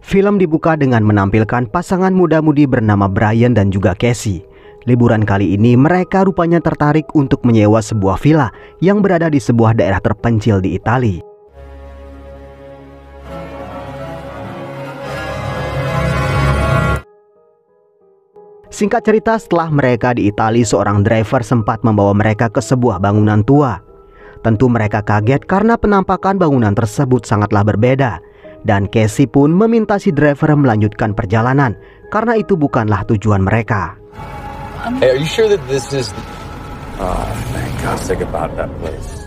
Film dibuka dengan menampilkan pasangan muda-mudi bernama Brian dan juga Casey. Liburan kali ini mereka rupanya tertarik untuk menyewa sebuah villa yang berada di sebuah daerah terpencil di Italia. Singkat cerita, setelah mereka di Italia, seorang driver sempat membawa mereka ke sebuah bangunan tua. Tentu mereka kaget karena penampakan bangunan tersebut sangatlah berbeda. Dan Casey pun meminta si driver melanjutkan perjalanan karena itu bukanlah tujuan mereka. Hey, are you sure that this is? Oh, thank God, sick about that place.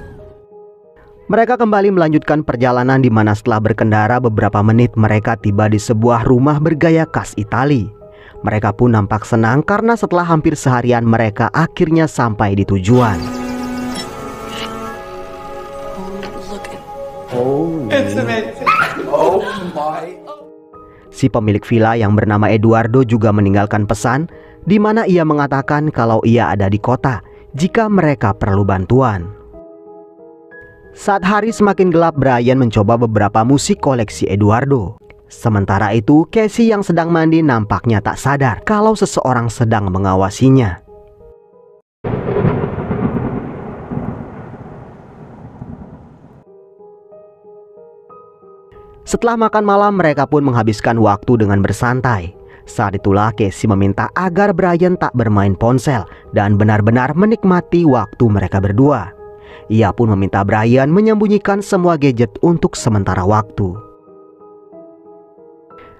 Mereka kembali melanjutkan perjalanan di mana setelah berkendara beberapa menit mereka tiba di sebuah rumah bergaya khas Italia. Mereka pun nampak senang karena setelah hampir seharian mereka akhirnya sampai di tujuan. It's amazing. Oh my. Si pemilik villa yang bernama Eduardo juga meninggalkan pesan di mana ia mengatakan kalau ia ada di kota jika mereka perlu bantuan. Saat hari semakin gelap, Brian mencoba beberapa musik koleksi Eduardo. Sementara itu, Casey yang sedang mandi nampaknya tak sadar kalau seseorang sedang mengawasinya. Setelah makan malam, mereka pun menghabiskan waktu dengan bersantai. Saat itulah Casey meminta agar Brian tak bermain ponsel dan benar-benar menikmati waktu mereka berdua. Ia pun meminta Brian menyembunyikan semua gadget untuk sementara waktu.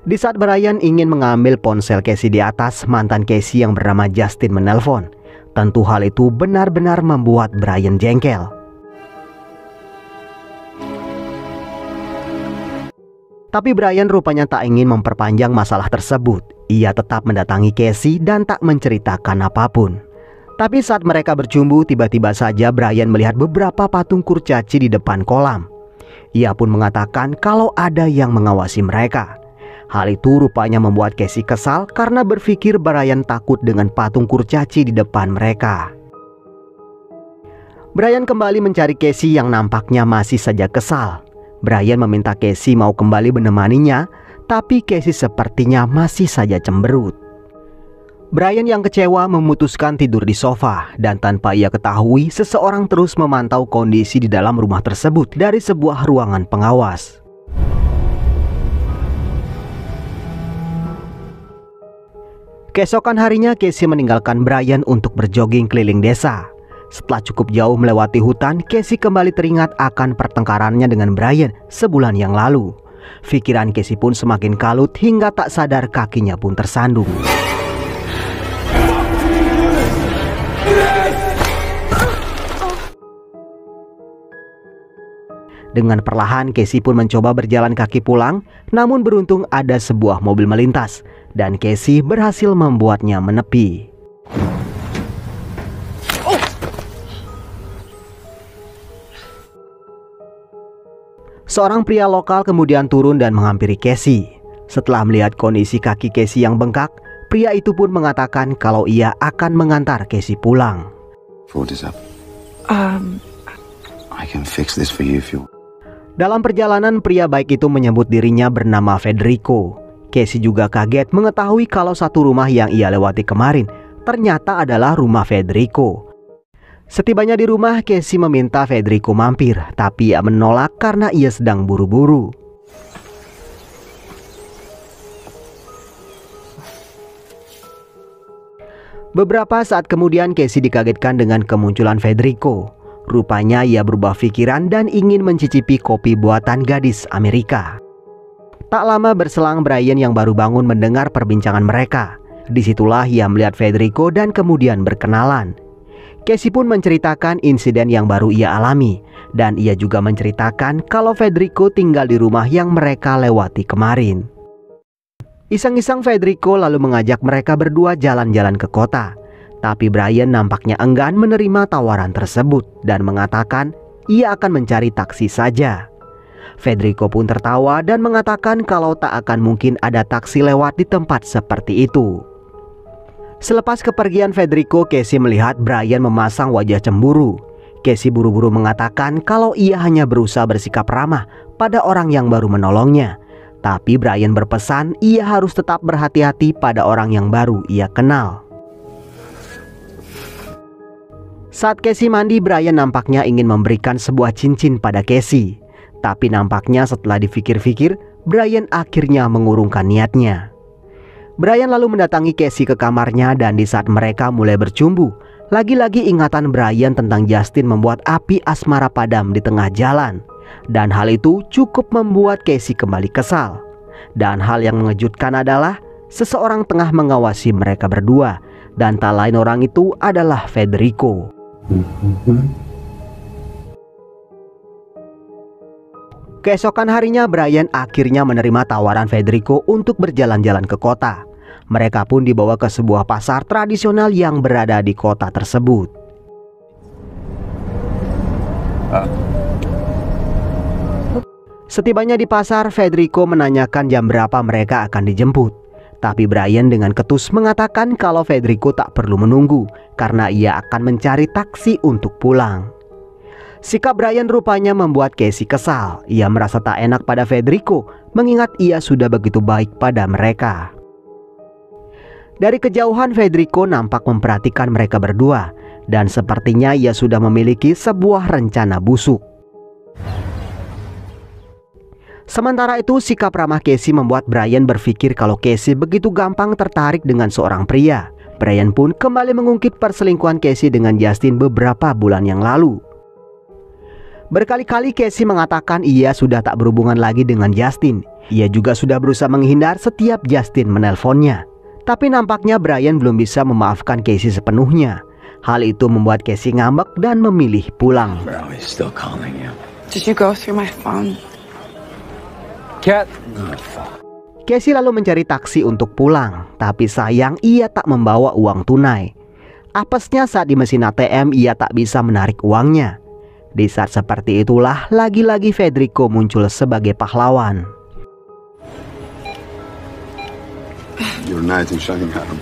Di saat Brian ingin mengambil ponsel Casey di atas, mantan Casey yang bernama Justin menelpon. Tentu hal itu benar-benar membuat Brian jengkel. Tapi Brian rupanya tak ingin memperpanjang masalah tersebut. Ia tetap mendatangi Casey dan tak menceritakan apapun. Tapi saat mereka bercumbu, tiba-tiba saja Brian melihat beberapa patung kurcaci di depan kolam. Ia pun mengatakan kalau ada yang mengawasi mereka. Hal itu rupanya membuat Casey kesal karena berpikir Brian takut dengan patung kurcaci di depan mereka. Brian kembali mencari Casey yang nampaknya masih saja kesal. Brian meminta Casey mau kembali menemaninya, tapi Casey sepertinya masih saja cemberut. Brian yang kecewa memutuskan tidur di sofa, dan tanpa ia ketahui seseorang terus memantau kondisi di dalam rumah tersebut dari sebuah ruangan pengawas. Keesokan harinya Casey meninggalkan Brian untuk berjoging keliling desa. Setelah cukup jauh melewati hutan, Casey kembali teringat akan pertengkarannya dengan Brian sebulan yang lalu. Pikiran Casey pun semakin kalut hingga tak sadar kakinya pun tersandung. Dengan perlahan Casey pun mencoba berjalan kaki pulang, namun beruntung ada sebuah mobil melintas dan Casey berhasil membuatnya menepi. Seorang pria lokal kemudian turun dan menghampiri Casey. Setelah melihat kondisi kaki Casey yang bengkak, pria itu pun mengatakan kalau ia akan mengantar Casey pulang. Food is up. I can fix this for you if you. Dalam perjalanan, pria baik itu menyebut dirinya bernama Federico. Casey juga kaget mengetahui kalau satu rumah yang ia lewati kemarin ternyata adalah rumah Federico. Setibanya di rumah, Casey meminta Federico mampir, tapi ia menolak karena ia sedang buru-buru. Beberapa saat kemudian Casey dikagetkan dengan kemunculan Federico. Rupanya ia berubah pikiran dan ingin mencicipi kopi buatan gadis Amerika. Tak lama berselang, Brian yang baru bangun mendengar perbincangan mereka. Disitulah ia melihat Federico dan kemudian berkenalan. Casey pun menceritakan insiden yang baru ia alami, dan ia juga menceritakan kalau Federico tinggal di rumah yang mereka lewati kemarin. Iseng-iseng Federico lalu mengajak mereka berdua jalan-jalan ke kota. Tapi Brian nampaknya enggan menerima tawaran tersebut dan mengatakan ia akan mencari taksi saja. Federico pun tertawa dan mengatakan kalau tak akan mungkin ada taksi lewat di tempat seperti itu. Selepas kepergian Federico, Casey melihat Brian memasang wajah cemburu. Casey buru-buru mengatakan kalau ia hanya berusaha bersikap ramah pada orang yang baru menolongnya. Tapi Brian berpesan ia harus tetap berhati-hati pada orang yang baru ia kenal. Saat Casey mandi, Brian nampaknya ingin memberikan sebuah cincin pada Casey. Tapi nampaknya setelah dipikir-pikir, Brian akhirnya mengurungkan niatnya. Brian lalu mendatangi Casey ke kamarnya dan di saat mereka mulai bercumbu, lagi-lagi ingatan Brian tentang Justin membuat api asmara padam di tengah jalan. Dan hal itu cukup membuat Casey kembali kesal. Dan hal yang mengejutkan adalah seseorang tengah mengawasi mereka berdua. Dan tak lain orang itu adalah Federico. Keesokan harinya Brian akhirnya menerima tawaran Federico untuk berjalan-jalan ke kota. Mereka pun dibawa ke sebuah pasar tradisional yang berada di kota tersebut. Setibanya di pasar, Federico menanyakan jam berapa mereka akan dijemput. Tapi Brian dengan ketus mengatakan kalau Federico tak perlu menunggu karena ia akan mencari taksi untuk pulang. Sikap Brian rupanya membuat Casey kesal. Ia merasa tak enak pada Federico mengingat ia sudah begitu baik pada mereka. Dari kejauhan Federico nampak memperhatikan mereka berdua dan sepertinya ia sudah memiliki sebuah rencana busuk. Sementara itu sikap ramah Casey membuat Brian berpikir kalau Casey begitu gampang tertarik dengan seorang pria. Brian pun kembali mengungkit perselingkuhan Casey dengan Justin beberapa bulan yang lalu. Berkali-kali Casey mengatakan ia sudah tak berhubungan lagi dengan Justin. Ia juga sudah berusaha menghindar setiap Justin menelponnya. Tapi nampaknya Brian belum bisa memaafkan Casey sepenuhnya. Hal itu membuat Casey ngambek dan memilih pulang. Bro, he's still calling you. Did you go through my phone? Cat. Casey lalu mencari taksi untuk pulang, tapi sayang ia tak membawa uang tunai. Apesnya saat di mesin ATM ia tak bisa menarik uangnya. Di saat seperti itulah lagi-lagi Federico muncul sebagai pahlawan. You're a knight in shining armor.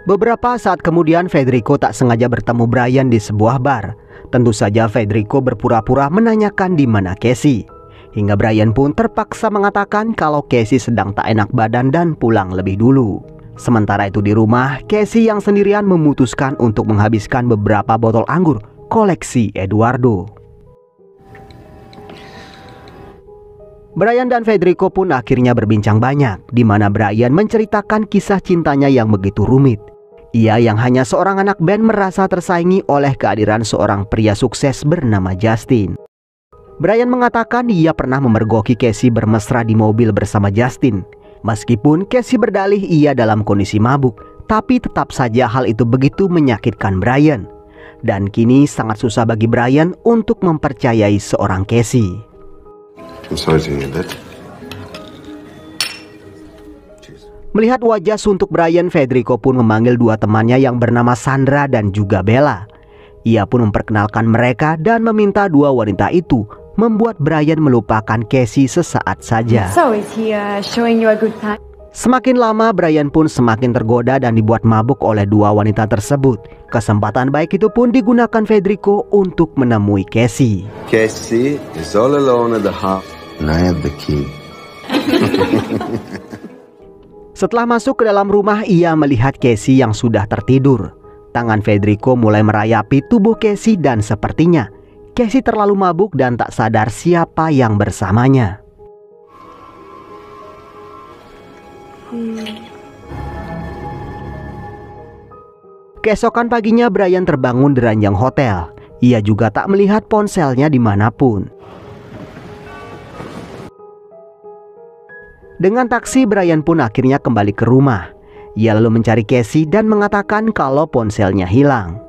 Beberapa saat kemudian Federico tak sengaja bertemu Brian di sebuah bar. Tentu saja Federico berpura-pura menanyakan di mana Casey. Hingga Brian pun terpaksa mengatakan kalau Casey sedang tak enak badan dan pulang lebih dulu. Sementara itu di rumah, Casey yang sendirian memutuskan untuk menghabiskan beberapa botol anggur koleksi Eduardo. Brian dan Federico pun akhirnya berbincang banyak, di mana Brian menceritakan kisah cintanya yang begitu rumit. Ia yang hanya seorang anak band merasa tersaingi oleh kehadiran seorang pria sukses bernama Justin. Brian mengatakan ia pernah memergoki Casey bermesra di mobil bersama Justin. Meskipun Casey berdalih ia dalam kondisi mabuk, tapi tetap saja hal itu begitu menyakitkan Brian. Dan kini sangat susah bagi Brian untuk mempercayai seorang Casey. I'm sorry to hear that. Melihat wajah suntuk Brian, Federico pun memanggil dua temannya yang bernama Sandra dan juga Bella. Ia pun memperkenalkan mereka dan meminta dua wanita itu membuat Brian melupakan Casey sesaat saja. So is he showing you a good time? Semakin lama Brian pun semakin tergoda dan dibuat mabuk oleh dua wanita tersebut. Kesempatan baik itu pun digunakan Federico untuk menemui Casey. Casey is all alone at the house, and I have the key. Setelah masuk ke dalam rumah, ia melihat Casey yang sudah tertidur. Tangan Federico mulai merayapi tubuh Casey dan sepertinya Casey terlalu mabuk dan tak sadar siapa yang bersamanya. Keesokan paginya Brian terbangun di ranjang hotel. Ia juga tak melihat ponselnya dimanapun. Dengan taksi, Brian pun akhirnya kembali ke rumah. Ia lalu mencari Casey dan mengatakan kalau ponselnya hilang.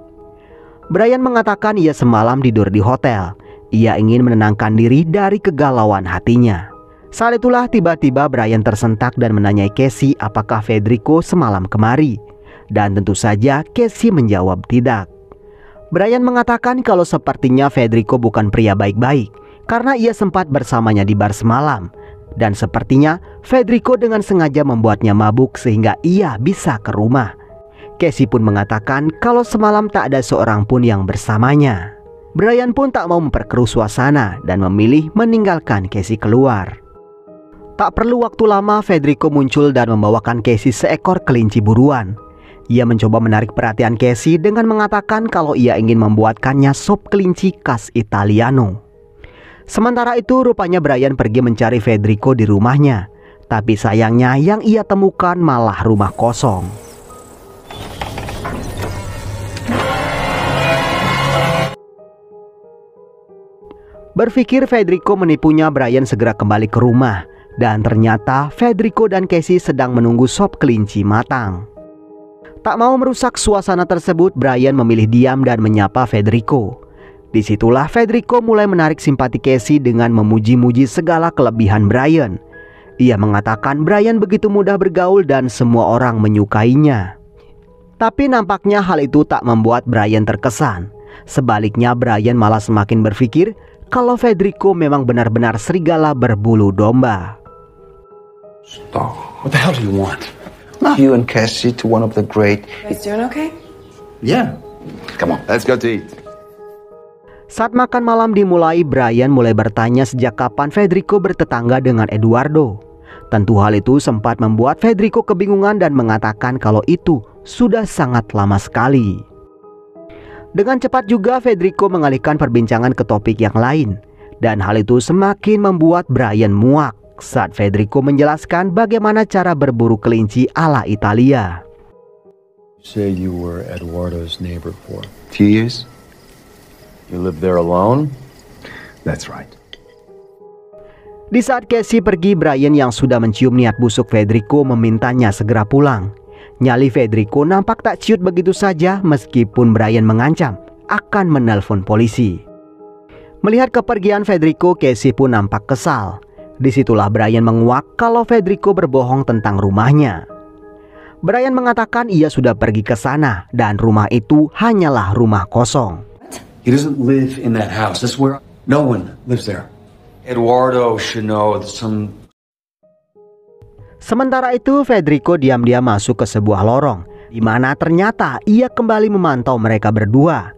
Brian mengatakan ia semalam tidur di hotel. Ia ingin menenangkan diri dari kegalauan hatinya. Saat itulah tiba-tiba Brian tersentak dan menanyai Casey apakah Federico semalam kemari. Dan tentu saja Casey menjawab tidak. Brian mengatakan kalau sepertinya Federico bukan pria baik-baik karena ia sempat bersamanya di bar semalam. Dan sepertinya Federico dengan sengaja membuatnya mabuk sehingga ia bisa ke rumah. Casey pun mengatakan kalau semalam tak ada seorang pun yang bersamanya. Brian pun tak mau memperkeruh suasana dan memilih meninggalkan Casey keluar. Tak perlu waktu lama, Federico muncul dan membawakan Casey seekor kelinci buruan. Ia mencoba menarik perhatian Casey dengan mengatakan kalau ia ingin membuatkannya sop kelinci khas Italiano. Sementara itu, rupanya Brian pergi mencari Federico di rumahnya. Tapi sayangnya yang ia temukan malah rumah kosong. Berpikir Federico menipunya, Brian segera kembali ke rumah. Dan ternyata Federico dan Casey sedang menunggu sop kelinci matang. Tak mau merusak suasana tersebut, Brian memilih diam dan menyapa Federico. Disitulah Federico mulai menarik simpati Casey dengan memuji-muji segala kelebihan Brian. Ia mengatakan Brian begitu mudah bergaul dan semua orang menyukainya. Tapi nampaknya hal itu tak membuat Brian terkesan. Sebaliknya, Brian malah semakin berpikir kalau Federico memang benar-benar serigala berbulu domba. Stop. What the hell do you want? You and Cassie to one of the great... You guys doing okay? Yeah. Come on, let's go to eat. Saat makan malam dimulai, Brian mulai bertanya sejak kapan Federico bertetangga dengan Eduardo. Tentu hal itu sempat membuat Federico kebingungan dan mengatakan kalau itu sudah sangat lama sekali. Dengan cepat juga Federico mengalihkan perbincangan ke topik yang lain. Dan hal itu semakin membuat Brian muak saat Federico menjelaskan bagaimana cara berburu kelinci ala Italia. You say you were Eduardo's neighbor for 2 years? You live there alone? That's right. Di saat Casey pergi, Brian yang sudah mencium niat busuk Federico memintanya segera pulang. Nyali Federico nampak tak ciut begitu saja meskipun Brian mengancam akan menelpon polisi. Melihat kepergian Federico, Casey pun nampak kesal. Disitulah Brian menguak kalau Federico berbohong tentang rumahnya. Brian mengatakan ia sudah pergi ke sana dan rumah itu hanyalah rumah kosong. He doesn't live in that house. That's where no one lives there. Eduardo should know some. Sementara itu, Federico diam-diam masuk ke sebuah lorong, di mana ternyata ia kembali memantau mereka berdua.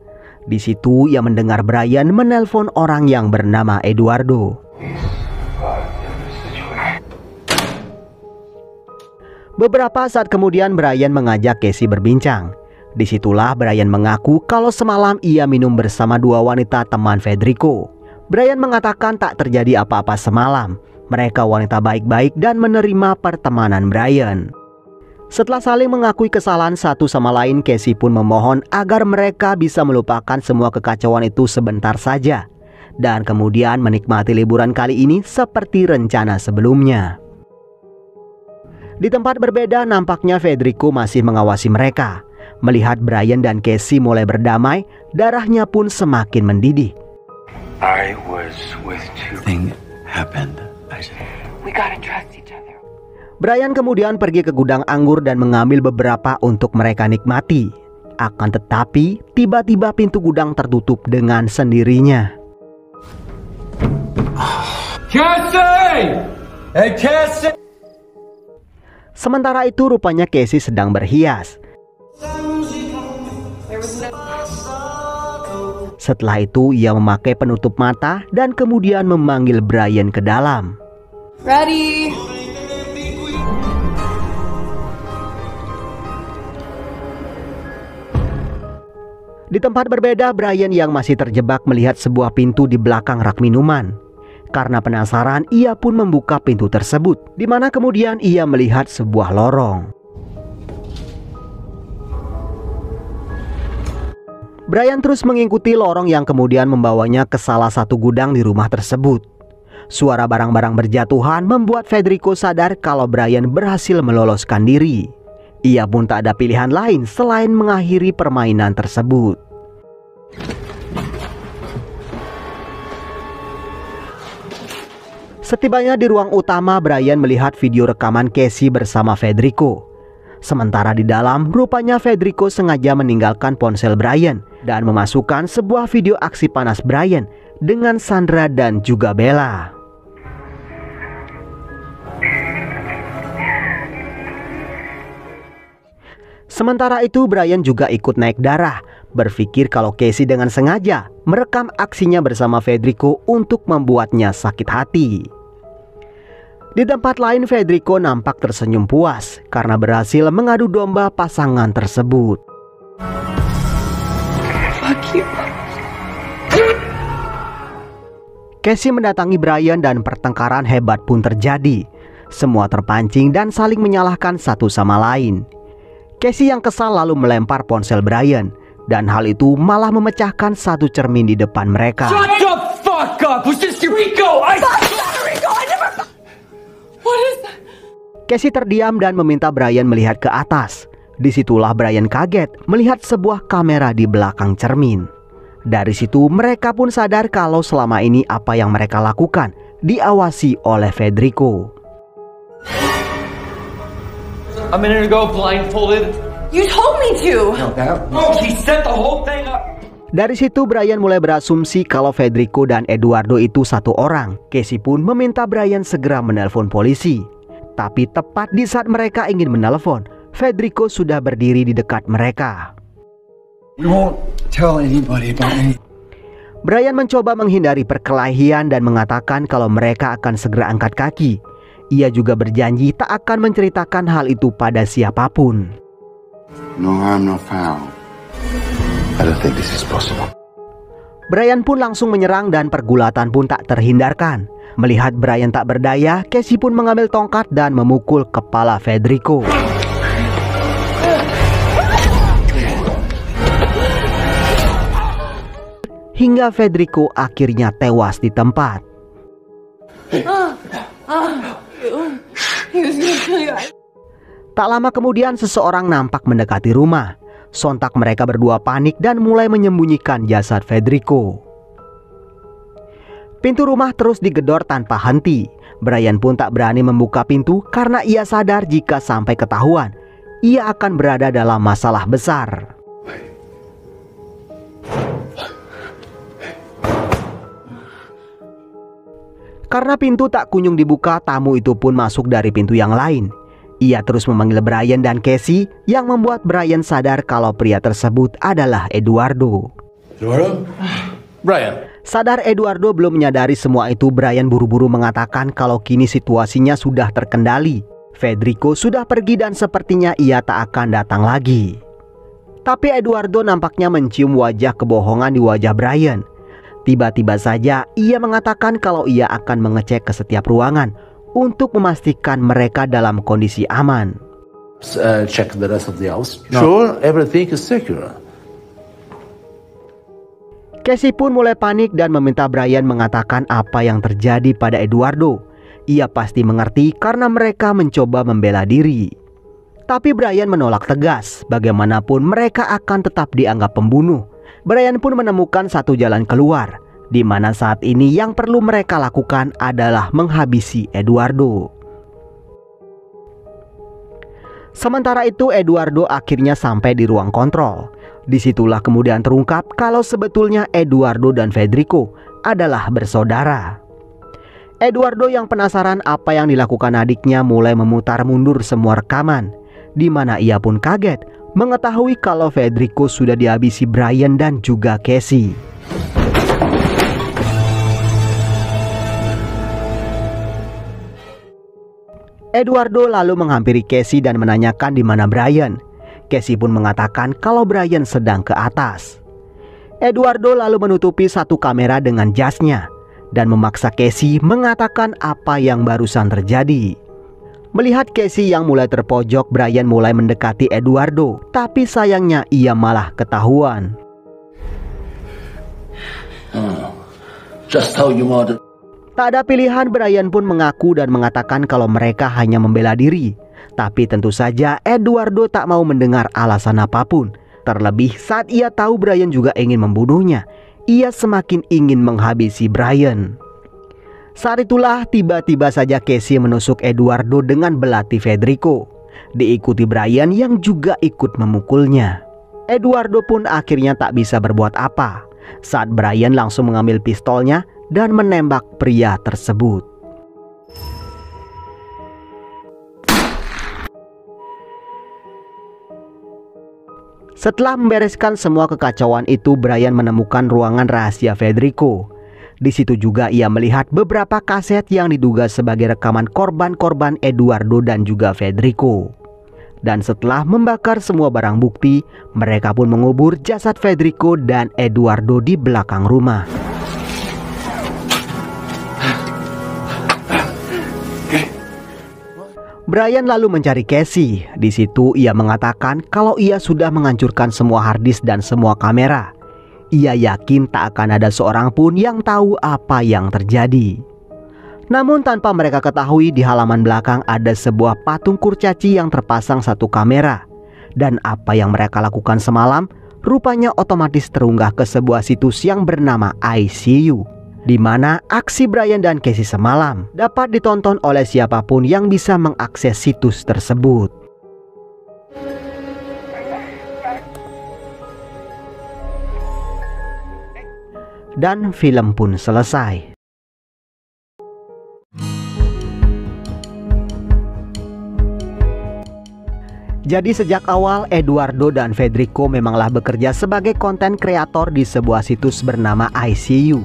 Di situ ia mendengar Brian menelpon orang yang bernama Eduardo. Beberapa saat kemudian Brian mengajak Casey berbincang. Disitulah Brian mengaku kalau semalam ia minum bersama dua wanita teman Federico. Brian mengatakan tak terjadi apa-apa semalam. Mereka wanita baik-baik dan menerima pertemanan Brian. Setelah saling mengakui kesalahan satu sama lain, Casey pun memohon agar mereka bisa melupakan semua kekacauan itu sebentar saja. Dan kemudian menikmati liburan kali ini seperti rencana sebelumnya. Di tempat berbeda, nampaknya Federico masih mengawasi mereka. Melihat Brian dan Casey mulai berdamai, darahnya pun semakin mendidih. I was with two. Thing happened. We gotta trust each other. Brian kemudian pergi ke gudang anggur dan mengambil beberapa untuk mereka nikmati. Akan tetapi, tiba-tiba pintu gudang tertutup dengan sendirinya. Cassie! Hey, Cassie! Sementara itu rupanya Casey sedang berhias. Setelah itu ia memakai penutup mata dan kemudian memanggil Brian ke dalam. Ready? Di tempat berbeda, Brian yang masih terjebak melihat sebuah pintu di belakang rak minuman. Karena penasaran, ia pun membuka pintu tersebut, di mana kemudian ia melihat sebuah lorong. Brian terus mengikuti lorong yang kemudian membawanya ke salah satu gudang di rumah tersebut. Suara barang-barang berjatuhan membuat Federico sadar kalau Brian berhasil meloloskan diri. Ia pun tak ada pilihan lain selain mengakhiri permainan tersebut. Setibanya di ruang utama, Brian melihat video rekaman Casey bersama Federico. Sementara di dalam, rupanya Federico sengaja meninggalkan ponsel Brian dan memasukkan sebuah video aksi panas Brian dengan Sandra dan juga Bella. Sementara itu, Brian juga ikut naik darah berpikir kalau Casey dengan sengaja merekam aksinya bersama Federico untuk membuatnya sakit hati. Di tempat lain, Federico nampak tersenyum puas karena berhasil mengadu domba pasangan tersebut. Fuck you. Casey mendatangi Brian dan pertengkaran hebat pun terjadi. Semua terpancing dan saling menyalahkan satu sama lain. Casey yang kesal lalu melempar ponsel Brian, dan hal itu malah memecahkan satu cermin di depan mereka. Shut the fuck up! Was this Rico? Rico, I never. What is that? Casey terdiam dan meminta Brian melihat ke atas. Disitulah Brian kaget melihat sebuah kamera di belakang cermin. Dari situ mereka pun sadar kalau selama ini apa yang mereka lakukan diawasi oleh Federico. A minute ago, blindfolded. You told me to. Oh, he set the whole thing up. Dari situ Brian mulai berasumsi kalau Federico dan Eduardo itu satu orang. Casey pun meminta Brian segera menelpon polisi. Tapi tepat di saat mereka ingin menelpon, Federico sudah berdiri di dekat mereka. We won't tell anybody about me. Brian mencoba menghindari perkelahian dan mengatakan kalau mereka akan segera angkat kaki. Ia juga berjanji tak akan menceritakan hal itu pada siapapun. No harm, no foul. I don't think this is possible. Brian pun langsung menyerang dan pergulatan pun tak terhindarkan. Melihat Brian tak berdaya, Casey pun mengambil tongkat dan memukul kepala Federico. Hingga Federico akhirnya tewas di tempat. Tak lama kemudian seseorang nampak mendekati rumah. Sontak mereka berdua panik dan mulai menyembunyikan jasad Federico. Pintu rumah terus digedor tanpa henti. Brian pun tak berani membuka pintu karena ia sadar jika sampai ketahuan, ia akan berada dalam masalah besar. Karena pintu tak kunjung dibuka, tamu itu pun masuk dari pintu yang lain. Ia terus memanggil Brian dan Casey yang membuat Brian sadar kalau pria tersebut adalah Eduardo. Eduardo? Brian. Sadar Eduardo belum menyadari semua itu, Brian buru-buru mengatakan kalau kini situasinya sudah terkendali. Federico sudah pergi dan sepertinya ia tak akan datang lagi. Tapi Eduardo nampaknya mencium wajah kebohongan di wajah Brian. Tiba-tiba saja ia mengatakan kalau ia akan mengecek ke setiap ruangan untuk memastikan mereka dalam kondisi aman. Check the rest of the house. Sure, everything is secure. Casey pun mulai panik dan meminta Brian mengatakan apa yang terjadi pada Eduardo. Ia pasti mengerti karena mereka mencoba membela diri. Tapi Brian menolak tegas, bagaimanapun mereka akan tetap dianggap pembunuh. Brian pun menemukan satu jalan keluar, di mana saat ini yang perlu mereka lakukan adalah menghabisi Eduardo. Sementara itu Eduardo akhirnya sampai di ruang kontrol. Disitulah kemudian terungkap kalau sebetulnya Eduardo dan Federico adalah bersaudara. Eduardo yang penasaran apa yang dilakukan adiknya mulai memutar mundur semua rekaman, di mana ia pun kaget mengetahui kalau Federico sudah dihabisi Brian dan juga Casey. Eduardo lalu menghampiri Casey dan menanyakan di mana Brian. Casey pun mengatakan kalau Brian sedang ke atas. Eduardo lalu menutupi satu kamera dengan jasnya dan memaksa Casey mengatakan apa yang barusan terjadi. Melihat Casey yang mulai terpojok, Brian mulai mendekati Eduardo, tapi sayangnya ia malah ketahuan. Just how you want it. Tak ada pilihan, Brian pun mengaku dan mengatakan kalau mereka hanya membela diri. Tapi tentu saja Eduardo tak mau mendengar alasan apapun. Terlebih saat ia tahu Brian juga ingin membunuhnya, ia semakin ingin menghabisi Brian. Saat itulah tiba-tiba saja Casey menusuk Eduardo dengan belati Federico, diikuti Brian yang juga ikut memukulnya. Eduardo pun akhirnya tak bisa berbuat apa saat Brian langsung mengambil pistolnya dan menembak pria tersebut. Setelah membereskan semua kekacauan itu, Brian menemukan ruangan rahasia Federico. Di situ juga ia melihat beberapa kaset yang diduga sebagai rekaman korban-korban Eduardo dan juga Federico. Dan setelah membakar semua barang bukti, mereka pun mengubur jasad Federico dan Eduardo di belakang rumah. Brian lalu mencari Casey. Di situ ia mengatakan kalau ia sudah menghancurkan semua harddisk dan semua kamera. Ia yakin tak akan ada seorang pun yang tahu apa yang terjadi. Namun tanpa mereka ketahui, di halaman belakang ada sebuah patung kurcaci yang terpasang satu kamera. Dan apa yang mereka lakukan semalam rupanya otomatis terunggah ke sebuah situs yang bernama ICU, di mana aksi Brian dan Casey semalam dapat ditonton oleh siapapun yang bisa mengakses situs tersebut. Dan film pun selesai. Jadi sejak awal Eduardo dan Federico memanglah bekerja sebagai konten kreator di sebuah situs bernama ICU.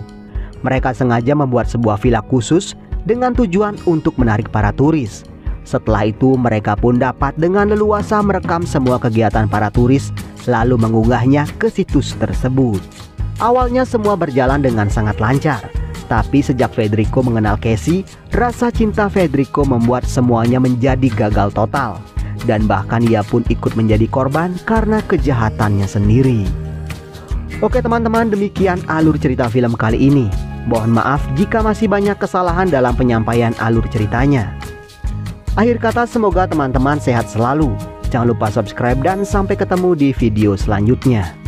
Mereka sengaja membuat sebuah villa khusus dengan tujuan untuk menarik para turis. Setelah itu mereka pun dapat dengan leluasa merekam semua kegiatan para turis lalu mengunggahnya ke situs tersebut. Awalnya semua berjalan dengan sangat lancar, tapi sejak Federico mengenal Casey, rasa cinta Federico membuat semuanya menjadi gagal total. Dan bahkan ia pun ikut menjadi korban karena kejahatannya sendiri. Oke teman-teman, demikian alur cerita film kali ini. Mohon maaf jika masih banyak kesalahan dalam penyampaian alur ceritanya. Akhir kata, semoga teman-teman sehat selalu. Jangan lupa subscribe dan sampai ketemu di video selanjutnya.